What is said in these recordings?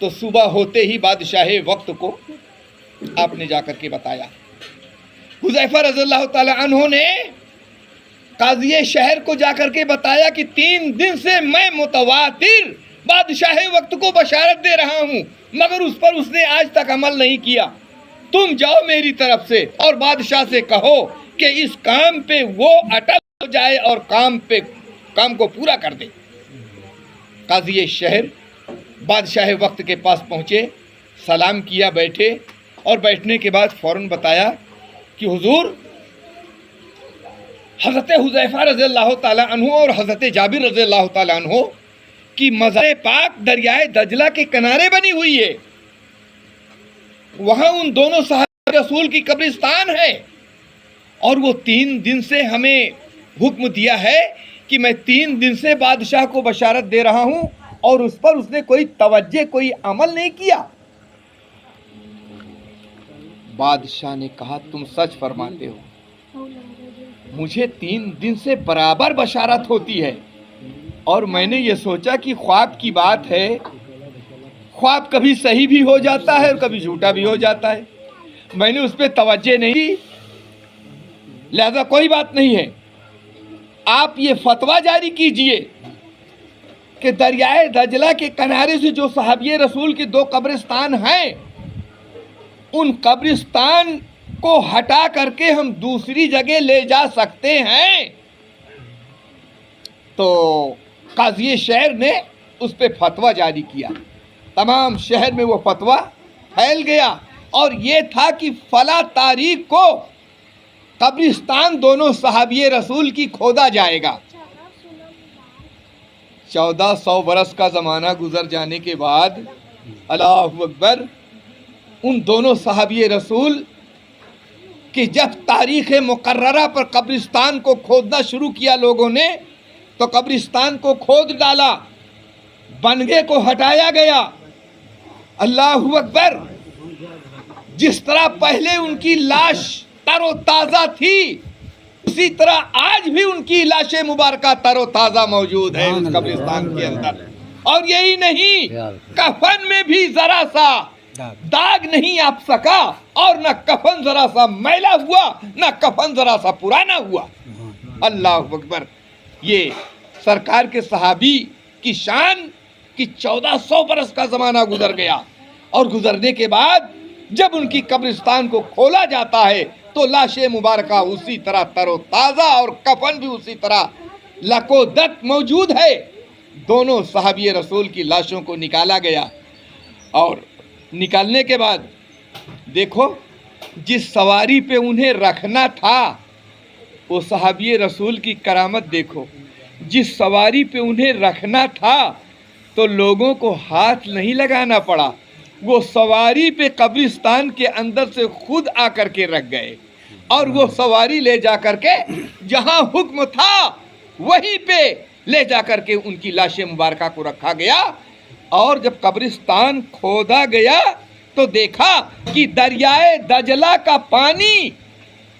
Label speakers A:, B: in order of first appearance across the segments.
A: تو صبح ہوتے ہی بادشاہ وقت کو آپ نے جا کر کے بتایا. حذیفہ رضی اللہ تعالی عنہ نے قاضی شہر کو جا کر کے بتایا کہ 3 دن سے میں متواتر بادشاہ وقت کو بشارت دے رہا ہوں، مگر اس پر اس نے آج تک عمل نہیں کیا. تم جاؤ میری طرف سے اور بادشاہ سے کہو کہ اس کام پہ وہ اٹل ہو جائے اور کام کو پورا کر دے. قاضی شہر بادشاہ وقت کے پاس پہنچے، سلام کیا، بیٹھے، اور بیٹھنے کے بعد فوراً بتایا کہ حضور، حضرت حذیفہ رضی اللہ تعالی عنہ اور حضرت جابر رضی اللہ تعالی عنہ کی مزار پاک دریائے دجلہ کے کنارے بنی ہوئی ہے. وہاں ان دونوں صحابہ رسول کی قبرستان ہے، اور وہ 3 دن سے ہمیں حکم دیا ہے کہ میں 3 دن سے بادشاہ کو بشارت دے رہا ہوں، اور اس پر اس نے کوئی توجہ، کوئی عمل نہیں کیا. بادشاہ نے کہا تم سچ فرماتے ہو، مجھے 3 دن سے برابر بشارت ہوتی ہے، اور میں نے یہ سوچا کہ خواب کی بات ہے، خواب کبھی صحیح بھی ہو جاتا ہے اور کبھی جھوٹا بھی ہو جاتا ہے، میں نے اس پہ توجہ نہیں دی، لہذا کوئی بات نہیں ہے، آپ یہ فتویٰ جاری کیجئے کہ دریائے دجلہ کے کنارے سے جو صحابی رسول کی 2 قبرستان ہیں، ان قبرستان کو ہٹا کر کے ہم دوسری جگہ لے جا سکتے ہیں. تو قاضی شہر نے اس پہ فتویٰ جاری کیا. تمام شہر میں وہ فتویٰ پھیل گیا، اور یہ تھا کہ فلاں تاریخ کو قبرستان دونوں صحابی رسول کی کھودا جائے گا. 1400 برس کا زمانہ گزر جانے کے بعد، اللہ اکبر، ان دونوں صحابی رسول کہ جب تاریخ مقررہ پر قبرستان کو کھودنا شروع کیا لوگوں نے، تو قبرستان کو کھود ڈالا، بنگے کو ہٹایا گیا. اللہ اکبر، جس طرح پہلے ان کی لاش تر و تازہ تھی، اسی طرح آج بھی ان کی لاش مبارکہ تر و تازہ موجود ہے اس قبرستان کے اندر. اور یہی نہیں، کفن میں بھی ذرا سا داغ نہیں آپ سکا، اور نہ کفن ذرا سا میلا ہوا، نہ کفن ذرا سا پرانا ہوا. اللہ اکبر، یہ سرکار کے صحابی کی شان کہ 1400 برس کا زمانہ گزر گیا، اور گزرنے کے بعد جب ان کی قبرستان کو کھولا جاتا ہے تو لاش مبارکہ اسی طرح تر و تازہ، اور کفن بھی اسی طرح لکو دت موجود ہے. دونوں صحابی رسول کی لاشوں کو نکالا گیا، اور نکالنے کے بعد دیکھو جس سواری پہ انہیں رکھنا تھا، وہ صحابی رسول کی کرامت دیکھو، جس سواری پہ انہیں رکھنا تھا تو لوگوں کو ہاتھ نہیں لگانا پڑا، وہ سواری پہ قبرستان کے اندر سے خود آ کر کے رکھ گئے، اور وہ سواری لے جا کر کے جہاں حکم تھا وہیں پہ لے جا کر کے ان کی لاش مبارکہ کو رکھا گیا. اور جب قبرستان کھودا گیا تو دیکھا کہ دریائے دجلہ کا پانی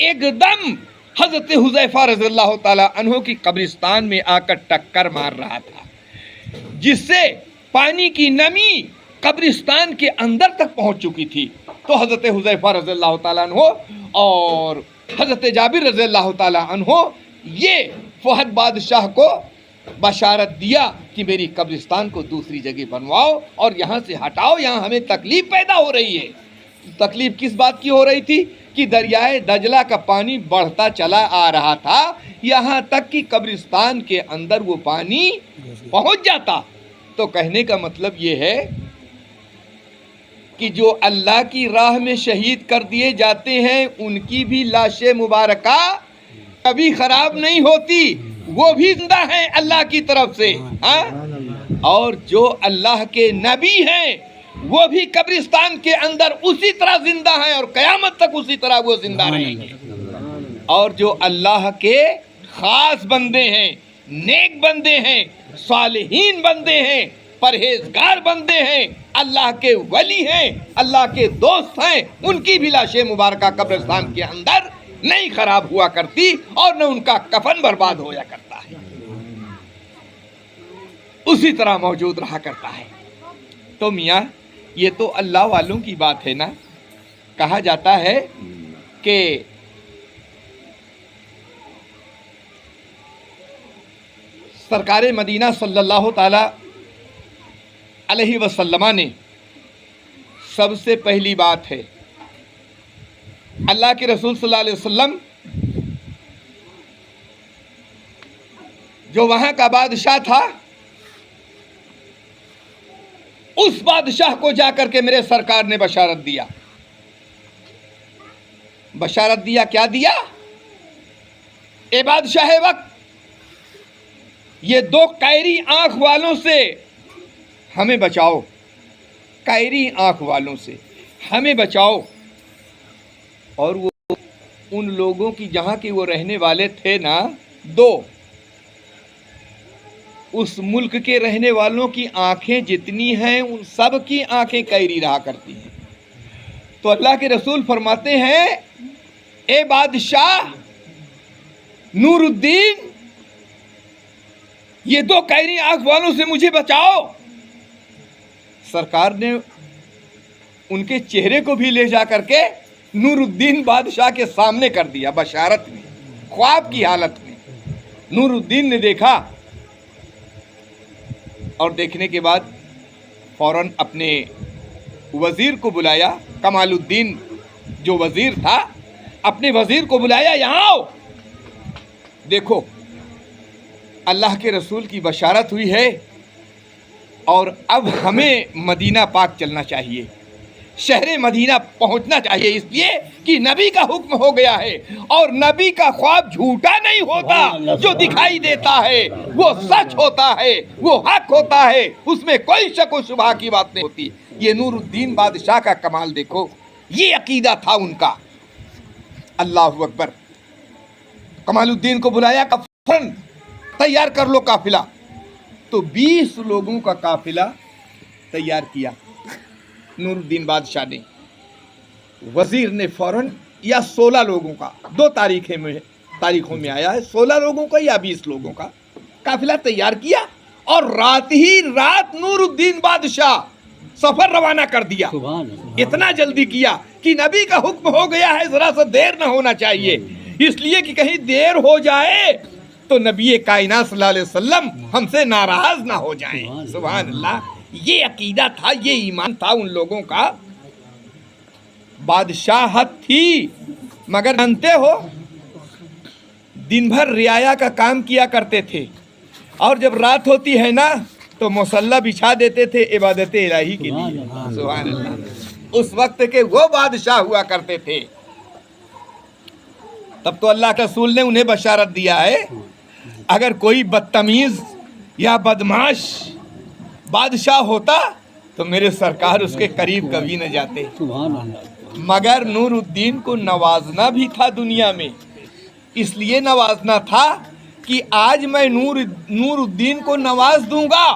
A: ایک دم حضرت حذیفہ رضی اللہ تعالی عنہ کی قبرستان میں آ کر ٹکر مار رہا تھا، جس سے پانی کی نمی قبرستان کے اندر تک پہنچ چکی تھی. تو حضرت حذیفہ رضی اللہ تعالیٰ عنہ اور حضرت جابر رضی اللہ تعالیٰ عنہ یہ فہد بادشاہ کو بشارت دیا کہ میری قبرستان کو دوسری جگہ بنواؤ اور یہاں سے ہٹاؤ، یہاں ہمیں تکلیف پیدا ہو رہی ہے. تکلیف کس بات کی ہو رہی تھی کہ دریائے دجلہ کا پانی بڑھتا چلا آ رہا تھا، یہاں تک کہ قبرستان کے اندر وہ پانی پہنچ جاتا. تو کہنے کا مطلب یہ ہے کہ جو اللہ کی راہ میں شہید کر دیے جاتے ہیں ان کی بھی لاش مبارکہ کبھی خراب نہیں ہوتی، وہ بھی زندہ ہیں اللہ کی طرف سے. اور جو اللہ کے نبی ہیں وہ بھی قبرستان کے اندر اسی طرح زندہ ہیں اور قیامت تک اسی طرح وہ زندہ رہیں گے. اور جو اللہ کے خاص بندے ہیں، نیک بندے ہیں، صالحین بندے ہیں، پرہیزگار بندے ہیں، اللہ کے ولی ہیں، اللہ کے دوست ہیں، ان کی بھی لاش مبارکہ قبرستان کے اندر نہیں خراب ہوا کرتی اور نہ ان کا کفن برباد ہویا کرتا ہے، اسی طرح موجود رہا کرتا ہے. تو میاں یہ تو اللہ والوں کی بات ہے نا. کہا جاتا ہے کہ سرکار مدینہ صلی اللہ تعالی علیہ وسلم نے سب سے پہلی بات ہے اللہ کے رسول صلی اللہ علیہ وسلم جو وہاں کا بادشاہ تھا اس بادشاہ کو جا کر کے میرے سرکار نے بشارت دیا. بشارت دیا کیا دیا؟ اے بادشاہ وقت، یہ دو قیری آنکھ والوں سے ہمیں بچاؤ، قیری آنکھ والوں سے ہمیں بچاؤ. اور وہ ان لوگوں کی جہاں کے وہ رہنے والے تھے نا، دو، اس ملک کے رہنے والوں کی آنکھیں جتنی ہیں ان سب کی آنکھیں قیری رہا کرتی ہیں. تو اللہ کے رسول فرماتے ہیں اے بادشاہ نور الدین، یہ دو قیری آنکھ والوں سے مجھے بچاؤ. سرکار نے ان کے چہرے کو بھی لے جا کر کے نور الدین بادشاہ کے سامنے کر دیا. بشارت میں، خواب کی حالت میں نور الدین نے دیکھا، اور دیکھنے کے بعد فوراً اپنے وزیر کو بلایا. کمال الدین جو وزیر تھا، اپنے وزیر کو بلایا، یہاں آؤ، دیکھو اللہ کے رسول کی بشارت ہوئی ہے اور اب ہمیں مدینہ پاک چلنا چاہیے، شہر مدینہ پہنچنا چاہیے، اس لیے کہ نبی کا حکم ہو گیا ہے اور نبی کا خواب جھوٹا نہیں ہوتا. جو دکھائی دیتا ہے وہ سچ ہوتا ہے، وہ حق ہوتا ہے، اس میں کوئی شک و شبہ کی بات نہیں ہوتی. یہ نور الدین بادشاہ کا کمال دیکھو، یہ عقیدہ تھا ان کا. اللہ اکبر. کمال الدین کو بلایا کہ فوراً تیار کر لو قافلہ. تو 20 لوگوں کا قافلہ تیار کیا نور الدین بادشاہ نے. وزیر نے فوراً، یا 16 لوگوں کا، 2 تاریخوں میں آیا ہے، 16 لوگوں کا یا 20 لوگوں کا قافلہ تیار کیا اور رات ہی رات نور الدین بادشاہ سفر روانہ کر دیا. اتنا جلدی کیا کہ نبی کا حکم ہو گیا ہے، ذرا سا دیر نہ ہونا چاہیے، اس لیے کہ کہیں دیر ہو جائے تو نبی کائنات صلی اللہ علیہ وسلم ہم سے ناراض نہ ہو جائیں. سبحان اللہ. یہ عقیدہ تھا، یہ ایمان تھا ان لوگوں کا. بادشاہت تھی مگر جانتے ہو دن بھر رعایا کا کام کیا کرتے تھے، اور جب رات ہوتی ہے نا تو مصلی بچھا دیتے تھے عبادت الہی کے لیے. سبحان اللہ. اس وقت کے وہ بادشاہ ہوا کرتے تھے. تب تو اللہ کے رسول نے انہیں بشارت دیا ہے اگر کوئی بدتمیز یا بدمعاش بادشاہ ہوتا تو میرے سرکار اس کے قریب کبھی نہ جاتے. مگر نور الدین کو نوازنا بھی تھا دنیا میں، اس لیے نوازنا تھا کہ آج میں نور الدین کو نواز دوں گا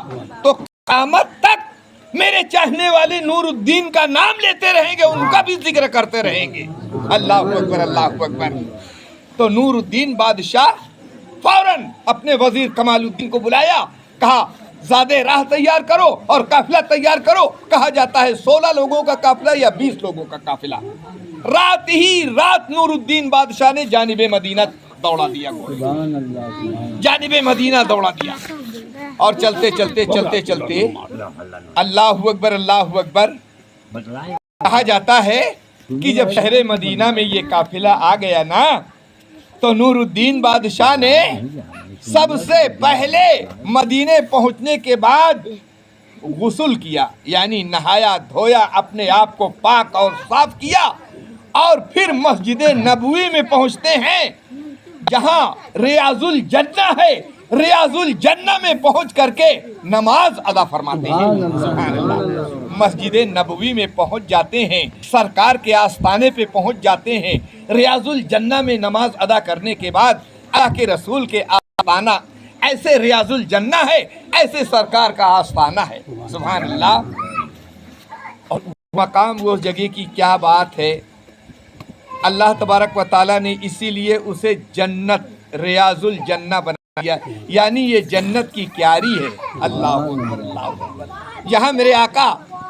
A: تو قیامت تک میرے چاہنے والے نور الدین کا نام لیتے رہیں گے، ان کا بھی ذکر کرتے رہیں گے. اللہ اکبر، اللہ اکبر. تو نور الدین بادشاہ فوراً اپنے وزیر کمال الدین کو بلایا، کہا زیادہ راہ تیار کرو اور قافلہ تیار کرو. کہا جاتا ہے 16 لوگوں کا قافلہ یا 20 لوگوں کا قافلہ. رات ہی رات نور الدین بادشاہ نے جانب مدینہ دوڑا دیا، جانب مدینہ دوڑا دیا. اور چلتے چلتے چلتے چلتے اللہ اکبر، اللہ اکبر. کہا جاتا ہے کہ جب شہر مدینہ میں یہ قافلہ آ گیا نا تو نور الدین بادشاہ نے سب سے پہلے مدینے پہنچنے کے بعد غسل کیا، یعنی نہایا دھویا، اپنے آپ کو پاک اور صاف کیا، اور پھر مسجد نبوی میں پہنچتے ہیں جہاں ریاض الجنہ ہے. ریاض الجنہ میں پہنچ کر کے نماز ادا فرماتے ہیں. سبحان اللہ. مسجد نبوی میں پہنچ جاتے ہیں، سرکار کے آستانے پہ پہنچ جاتے ہیں. ریاض الجنہ میں نماز ادا کرنے کے بعد اللہ کے رسول کے آستانہ ایسے ریاض الجنہ ہے، ایسے سرکار کا آستانہ ہے. سبحان اللہ. اور مقام وہ جگہ کی کیا بات ہے. اللہ تبارک و تعالیٰ نے اسی لیے اسے جنت ریاض الجنہ بنا دیا، یعنی یہ جنت کی کیاری ہے. اللہ اکبر، اللہ اکبر. یہاں میرے آقا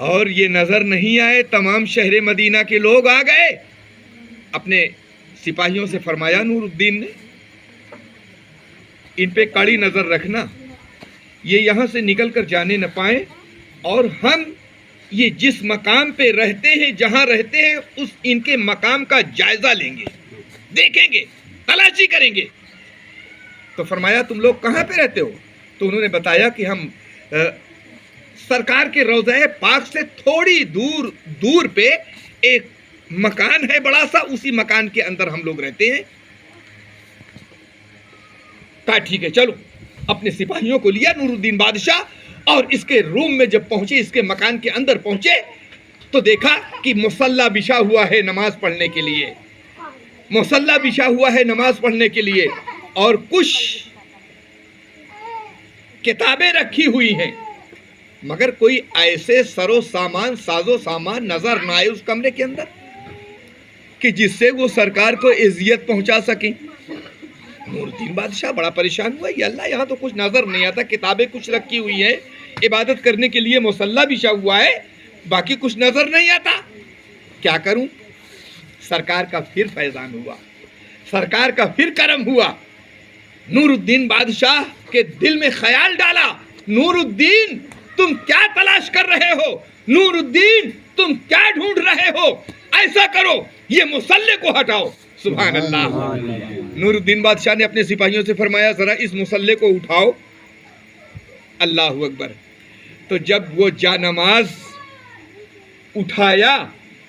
A: اور یہ نظر نہیں آئے تمام شہر مدینہ کے لوگ آ گئے. اپنے سپاہیوں سے فرمایا نور الدین نے ان پہ کڑی نظر رکھنا, یہ یہاں سے نکل کر جانے نہ پائیں, اور ہم یہ جس مقام پہ رہتے ہیں, جہاں رہتے ہیں, اس ان کے مقام کا جائزہ لیں گے, دیکھیں گے, تلاشی کریں گے. تو فرمایا تم لوگ کہاں پہ رہتے ہو؟ تو انہوں نے بتایا کہ ہم سرکار کے روضہ پاک سے تھوڑی دور پہ ایک مکان ہے بڑا سا, اسی مکان کے اندر ہم لوگ رہتے ہیں. کہا ٹھیک ہے چلو. اپنے سپاہیوں کو لیا نور الدین بادشاہ, اور اس کے روم میں جب پہنچے, اس کے مکان کے اندر پہنچے, تو دیکھا کہ مصلی بچھا ہوا ہے نماز پڑھنے کے لیے, مصلی بچھا ہوا ہے نماز پڑھنے کے لیے, اور کچھ کتابیں رکھی ہوئی ہیں, مگر کوئی ایسے ساز و سامان نظر نہ آئے اس کمرے کے اندر کہ جس سے وہ سرکار کو اذیت پہنچا سکیں. نور الدین بادشاہ بڑا پریشان ہوا, یا اللہ یہاں تو کچھ نظر نہیں آتا, کتابیں کچھ رکھی ہوئی ہیں, عبادت کرنے کے لیے مصلی بچھا ہوا ہے, باقی کچھ نظر نہیں آتا, کیا کروں؟ سرکار کا پھر فیضان ہوا, سرکار کا پھر کرم ہوا. نور الدین بادشاہ کے دل میں خیال ڈالا, نور الدین تم کیا تلاش کر رہے ہو؟ نور الدین تم کیا ڈھونڈ رہے ہو؟ ایسا کرو یہ مصلی کو ہٹاؤ. سبحان اللہ. نور الدین بادشاہ نے اپنے سپاہیوں سے فرمایا ذرا اس مصلی کو اٹھاؤ. اللہ اکبر. تو جب وہ جانماز اٹھایا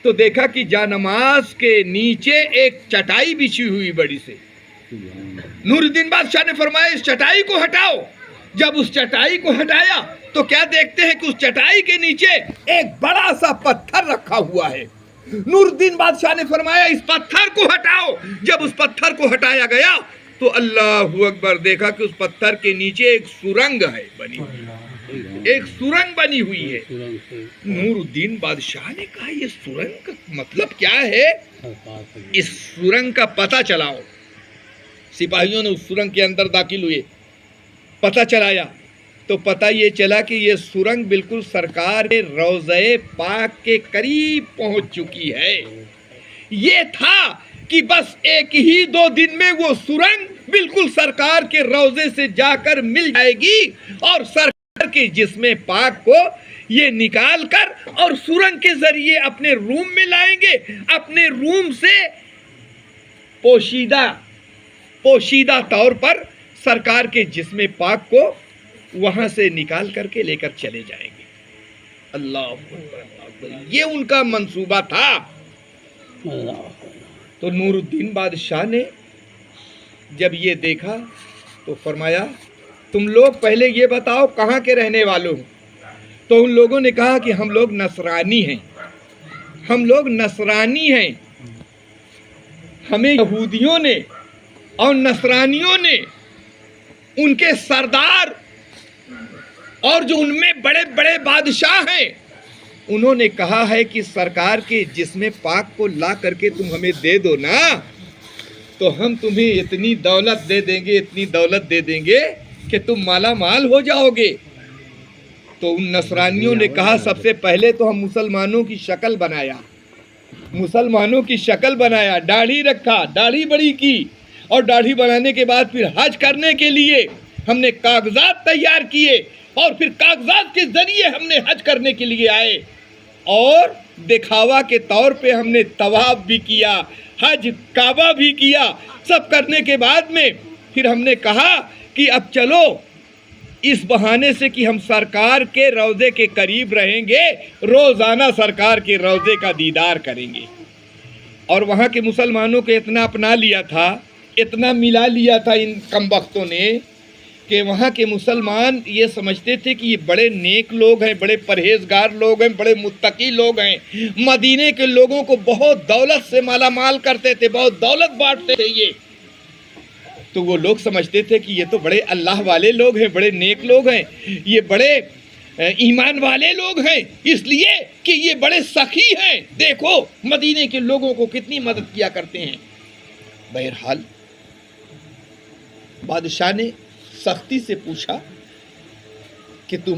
A: تو دیکھا کہ جانماز کے نیچے ایک چٹائی بچھی ہوئی بڑی سے. نور الدین بادشاہ نے فرمایا اس چٹائی کو ہٹاؤ. جب اس چٹائی کو ہٹایا تو کیا دیکھتے ہیں کہ اس چٹائی کے نیچے ایک بڑا سا پتھر رکھا ہوا ہے. نور الدین بادشاہ نے فرمایا اس پتھر کو ہٹاؤ. جب اس پتھر کو ہٹایا گیا تو اللہ اکبر, دیکھا کہ اس پتھر کے نیچے ایک سرنگ ہے بنی ہوئی, ایک سرنگ بنی ہوئی ہے. نور الدین بادشاہ نے کہا یہ سرنگ کا مطلب کیا ہے؟ اس سرنگ کا پتہ چلاؤ. سپاہیوں نے اس سرنگ کے اندر داخل ہوئے, پتہ چلایا تو پتہ یہ چلا کہ یہ سرنگ بالکل سرکار کے روضہ پاک کے قریب پہنچ چکی ہے. یہ تھا کہ بس ایک ہی 2 دن میں وہ سرنگ بالکل سرکار کے روضے سے جا کر مل جائے گی, اور سرکار کے جسم پاک کو یہ نکال کر اور سرنگ کے ذریعے اپنے روم میں لائیں گے. اپنے روم سے پوشیدہ طور پر سرکار کے جسم پاک کو وہاں سے نکال کر کے لے کر چلے جائیں گے. اللہ اکبر. یہ ان کا منصوبہ تھا. تو نور الدین بادشاہ نے جب یہ دیکھا تو فرمایا تم لوگ پہلے یہ بتاؤ کہاں کے رہنے والوں. تو ان لوگوں نے کہا کہ ہم لوگ نصرانی ہیں, ہم لوگ نصرانی ہیں. ہمیں یہودیوں نے اور نصرانیوں نے, ان کے سردار اور جو ان میں بڑے بڑے بادشاہ ہیں, انہوں نے کہا ہے کہ سرکار کے جسم پاک کو لا کر کے تم ہمیں دے دو نا, تو ہم تمہیں اتنی دولت دے دیں گے, اتنی دولت دے دیں گے کہ تم مالا مال ہو جاؤ گے. تو ان نصرانیوں نے کہا سب سے پہلے تو ہم مسلمانوں کی شکل بنایا, داڑھی رکھا, داڑھی بڑی کی, اور داڑھی بنانے کے بعد پھر حج کرنے کے لیے ہم نے کاغذات تیار کیے, اور پھر کاغذات کے ذریعے ہم نے حج کرنے کے لیے آئے, اور دکھاوا کے طور پہ ہم نے طواف بھی کیا, حج کعبہ بھی کیا. سب کرنے کے بعد میں پھر ہم نے کہا کہ اب چلو اس بہانے سے کہ ہم سرکار کے روضے کے قریب رہیں گے, روزانہ سرکار کے روضے کا دیدار کریں گے. اور وہاں کے مسلمانوں کو اتنا اپنا لیا تھا, اتنا ملا لیا تھا ان کمبختوں نے, کہ وہاں کے مسلمان یہ سمجھتے تھے کہ یہ بڑے نیک لوگ ہیں, بڑے پرہیزگار لوگ ہیں, بڑے متقی لوگ ہیں. مدینے کے لوگوں کو بہت دولت سے مالا مال کرتے تھے, بہت دولت بانٹتے تھے یہ. تو وہ لوگ سمجھتے تھے کہ یہ تو بڑے اللہ والے لوگ ہیں, بڑے نیک لوگ ہیں, یہ بڑے ایمان والے لوگ ہیں, اس لیے کہ یہ بڑے سخی ہیں. دیکھو مدینے کے لوگوں کو کتنی مدد کیا کرتے ہیں. بہرحال بادشاہ نے سختی سے پوچھا کہ تم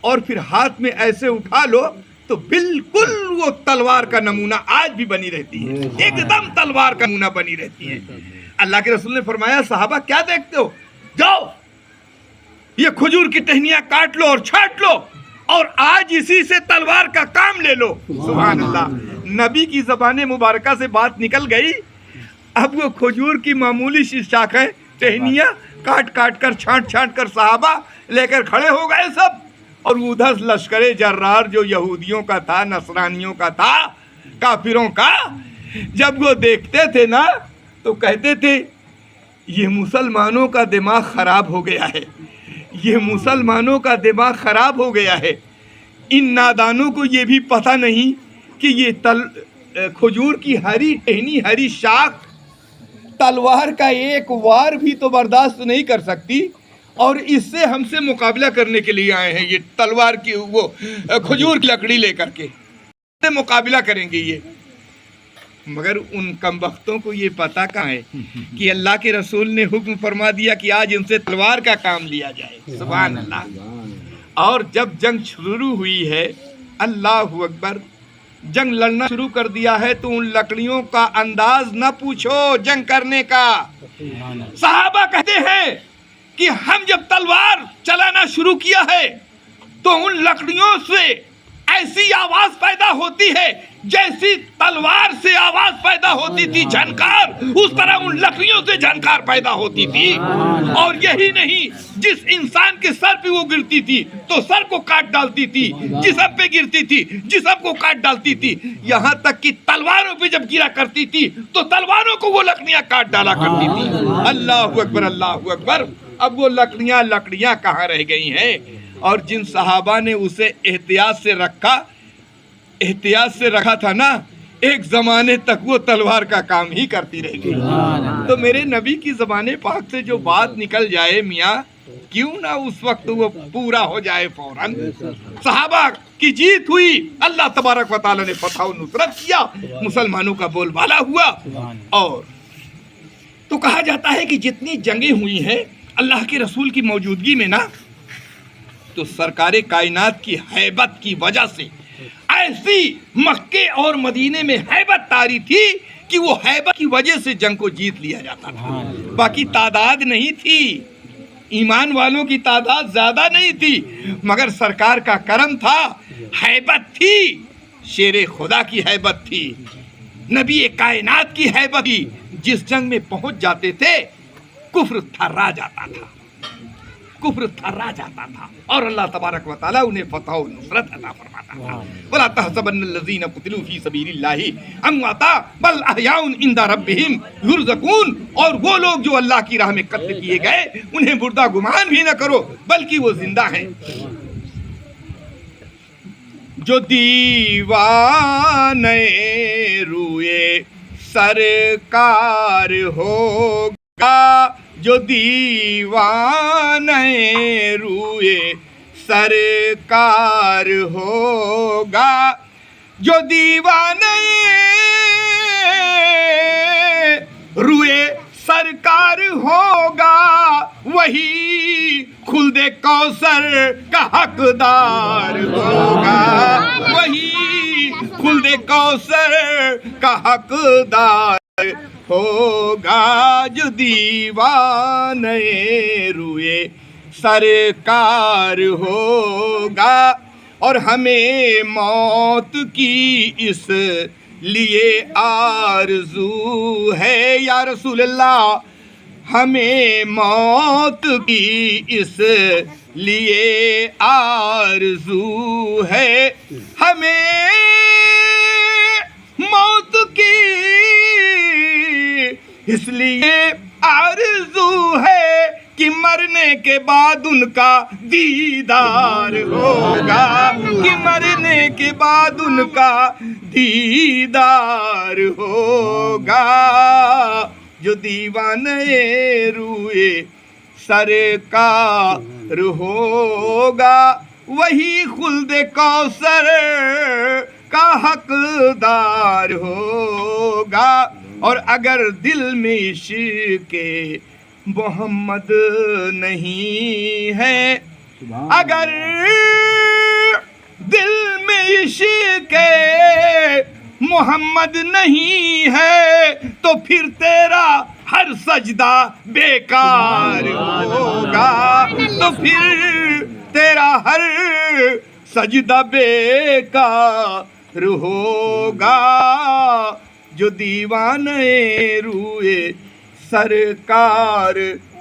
A: اور پھر ہاتھ میں ایسے اٹھا لو تو بالکل وہ تلوار کا نمونہ آج بھی بنی رہتی ہے، ایک دم تلوار کا نمونہ بنی رہتی ہے۔ اللہ کے رسول نے فرمایا صحابہ کیا دیکھتے ہو، جاؤ یہ کھجور کی ٹہنیاں کاٹ لو اور چھانٹ لو اور آج اسی سے تلوار کا کام لے لو۔ سبحان اللہ، نبی کی زبان مبارکہ سے بات نکل گئی، اب وہ کھجور کی معمولی سی شاخیں ٹہنیاں کاٹ کاٹ کر چھانٹ چھانٹ کر صحابہ لے کر کھڑے ہو گئے سب، اور ادھر لشکر جرار جو یہودیوں کا تھا، نصرانیوں کا تھا، کافروں کا، جب وہ دیکھتے تھے نا تو کہتے تھے یہ مسلمانوں کا دماغ خراب ہو گیا ہے، یہ مسلمانوں کا دماغ خراب ہو گیا ہے، ان نادانوں کو یہ بھی پتہ نہیں کہ یہ کھجور کی ہری ٹہنی ہری شاخ تلوار کا ایک وار بھی تو برداشت نہیں کر سکتی، اور اس سے ہم سے مقابلہ کرنے کے لیے آئے ہیں، یہ تلوار کی وہ کھجور کی لکڑی لے کر کے مقابلہ کریں گے یہ۔ مگر ان کمبختوں کو یہ پتہ کہاں ہے کہ اللہ کے رسول نے حکم فرما دیا کہ آج ان سے تلوار کا کام لیا جائے۔ سبحان اللہ۔ اور جب جنگ شروع ہوئی ہے، اللہ اکبر، جنگ لڑنا شروع کر دیا ہے تو ان لکڑیوں کا انداز نہ پوچھو جنگ کرنے کا۔ صحابہ کہتے ہیں کہ ہم جب تلوار چلانا شروع کیا ہے تو ان لکڑیوں سے ایسی آواز پیدا ہوتی ہے جیسی تلوار سے آواز پیدا ہوتی تھی جھنکار، اس طرح ان لکڑیوں سے جھنکار پیدا ہوتی تھی۔ اور یہی نہیں، جس انسان کے سر پہ وہ گرتی تھی تو سر کو کاٹ ڈالتی تھی، جسم پہ گرتی تھی جسم کو کاٹ ڈالتی تھی، یہاں تک کہ تلواروں پہ جب گرا کرتی تھی تو تلواروں کو وہ لکڑیاں کاٹ ڈالا کرتی تھی۔ اللہ اکبر، اللہ اکبر۔ اب وہ لکڑیاں کہاں رہ گئی ہیں؟ اور جن صحابہ نے اسے احتیاط سے رکھا تھا نا، ایک زمانے تک وہ تلوار کا کام ہی کرتی رہ گئی۔ تو میرے نبی کی زبان پاک سے جو بات نکل جائے میاں، کیوں نہ اس وقت وہ پورا ہو جائے فوراً۔ صحابہ کی جیت ہوئی، اللہ تبارک و تعالی نے فتح و نصرت کیا، مسلمانوں کا بول بالا ہوا۔ اور تو کہا جاتا ہے کہ جتنی جنگیں ہوئی ہیں اللہ کے رسول کی موجودگی میں نا، تو سرکار کائنات کی ہیبت کی وجہ سے ایسی مکے اور مدینے میں ہیبت طاری تھی کہ وہ ہیبت کی وجہ سے جنگ کو جیت لیا جاتا تھا۔ باقی تعداد نہیں تھی، ایمان والوں کی تعداد زیادہ نہیں تھی، مگر سرکار کا کرم تھا، ہیبت تھی، شیر خدا کی ہیبت تھی، نبی کائنات کی ہیبت تھی۔ جس جنگ میں پہنچ جاتے تھے کفر تھرا جاتا تھا، کفر تھرا جاتا تھا، اور اللہ تبارک و تعالیٰ انہیں فتح و نصرت عطا فرماتا تھا۔ وَلَا تَحْسَبَنَّ الَّذِينَ قُتِلُوا فِي سَبِيلِ اللَّهِ أَمْوَاتًا بَلْ أَحْيَاءٌ عِندَ رَبِّهِمْ يُرْزَقُونَ۔ اور وہ لوگ جو اللہ کی راہ میں قتل کیے گئے انہیں مردہ گمان بھی نہ کرو، بلکہ وہ زندہ ہیں۔ جو دیوانے روئے سرکار ہوگا، جو دیوانے روئے سرکار ہوگا، جو دیوانے روئے سرکار ہوگا، وہی خلد کوثر کا حقدار ہوگا، وہی خلد کوثر کا حقدار ہوگا، جو دیوانے روئے سرکار ہوگا۔ اور ہمیں موت کی اس لیے آرزو ہے یا رسول اللہ، ہمیں موت کی اس لیے آرزو ہے، ہمیں موت کی اس لیے آرزو ہے کہ مرنے کے بعد ان کا دیدار ہوگا، کہ مرنے کے بعد ان کا دیدار ہوگا، جو دیوانے روئے سرکار ہوگا، وہی خلد کوثر کا حقدار ہوگا۔ اور اگر دل میں عشق محمد نہیں ہے، اگر دل میں عشق محمد نہیں ہے تو پھر تیرا ہر سجدہ بیکار ہوگا، تو پھر تیرا ہر سجدہ بیکار ہوگا۔ جو دیوانے روئے سرکار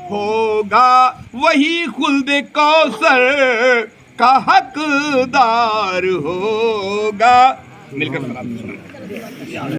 A: ہوگا وہی خلد کوثر کا حقدار ہوگا۔ مل کر سلام۔